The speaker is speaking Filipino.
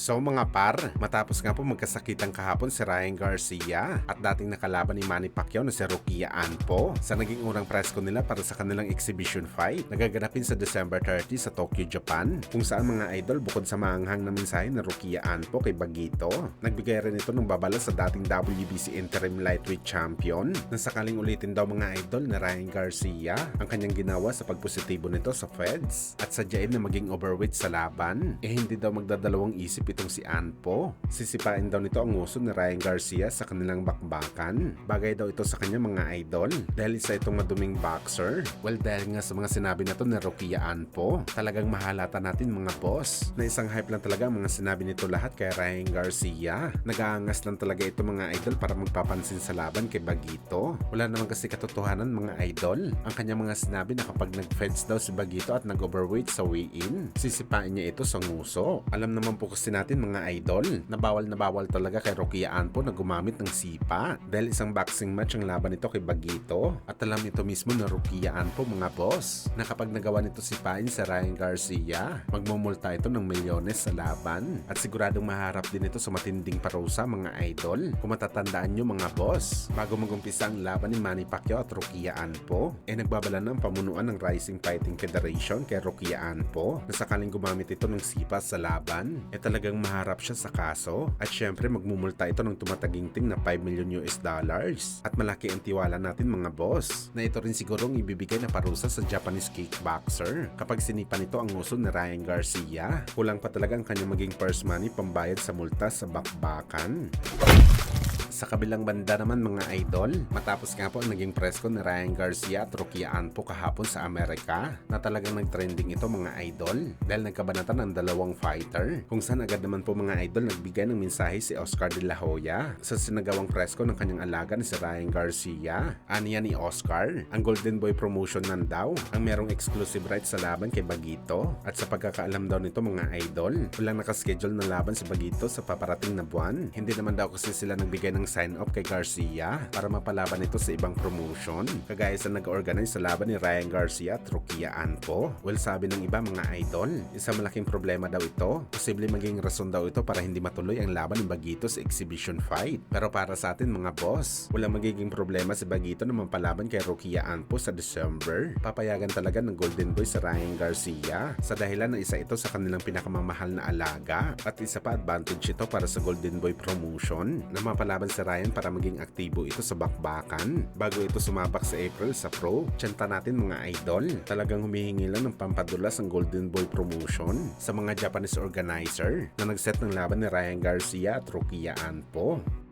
So mga par, matapos nga po magkasakitan kahapon si Ryan Garcia at dating nakalaban ni Manny Pacquiao na si Rukia Anpo sa naging unang presko nila para sa kanilang exhibition fight na gaganapin sa December 30 sa Tokyo, Japan, kung saan mga idol bukod sa maanghang na mensahe na Rukia Anpo kay Bagito, nagbigay rin ito ng babala sa dating WBC Interim Lightweight Champion na sakaling ulitin daw mga idol na Ryan Garcia ang kanyang ginawa sa pagpositibo nito sa feds at sadyain na maging overweight sa laban, hindi daw magdadalawang isip itong si Anpo. Sisipain daw nito ang uso ni Ryan Garcia sa kanilang bakbakan. Bagay daw ito sa kanya mga idol dahil isa itong maduming boxer. Well, dahil nga sa mga sinabi na to ni Rukia Anpo, talagang mahalata natin mga boss na isang hype lang talaga ang mga sinabi nito lahat kay Ryan Garcia. Nag-aangas lang talaga ito mga idol para magpapansin sa laban kay Bagito. Wala naman kasi katotohanan mga idol ang kanyang mga sinabi na kapag nag-feds daw si Bagito at nag-overweight sa weigh-in, sisipain niya ito sa nguso. Alam naman po kasi natin mga idol na bawal talaga kay Rukia Anpo na gumamit ng sipa dahil isang boxing match ang laban nito kay Bagito at alam ito mismo na Rukia Anpo mga boss na kapag nagawa nito sipain sa Ryan Garcia, magmumulta ito ng milyones sa laban at siguradong maharap din ito sa matinding parusa mga idol. Kung matatandaan nyo mga boss, bago magumpisa ang laban ni Manny Pacquiao at Rukia Anpo, nagbabala ng pamunuan ng Rising Fighting Federation kay Rukia Anpo na sakaling gumamit ito ng sipa sa laban, talagang maharap siya sa kaso at syempre magmumulta ito ng tumataginting na 5 million US dollars. At malaki ang tiwala natin mga boss na ito rin sigurong ibibigay na parusa sa Japanese kickboxer kapag sinipa nito ang uso ni Ryan Garcia. Kulang pa talaga ang kanyang maging purse money pambayad sa multa sa bakbakan. Sa kabilang banda naman mga idol, matapos nga po ang naging presko ni Ryan Garcia at Rukia Anpo kahapon sa Amerika na talagang nag-trending ito mga idol dahil nagkabanatan ng dalawang fighter kung saan agad naman po mga idol nagbigay ng mensahe si Oscar De La Hoya sa sinagawang presko ng kanyang alaga ni si Ryan Garcia. Aniya ni Oscar, ang Golden Boy Promotion nan daw ang merong exclusive rights sa laban kay Bagito at sa pagkakaalam daw nito mga idol, walang nakaschedule na laban si Bagito sa paparating na buwan. Hindi naman daw kasi sila nagbigay ng sign off kay Garcia para mapalaban ito sa ibang promotion kagaya sa nag-organize sa laban ni Ryan Garcia at Rukia Anpo. Well, sabi ng iba mga idol, isa malaking problema daw ito. Posible maging rason daw ito para hindi matuloy ang laban ni Bagito sa exhibition fight. Pero para sa atin mga boss, walang magiging problema si Bagito na mapalaban kay Rukia Anpo sa December. Papayagan talaga ng Golden Boy sa Ryan Garcia sa dahilan na isa ito sa kanilang pinakamamahal na alaga at isa pa advantage ito para sa Golden Boy Promotion na mapalaban si Ryan para maging aktibo ito sa bakbakan bago ito sumabak sa April sa pro. Tiyanta natin mga idol, talagang humihingi lang ng pampadulas ang Golden Boy Promotion sa mga Japanese organizer na nagset ng laban ni Ryan Garcia at Rukia Anpo.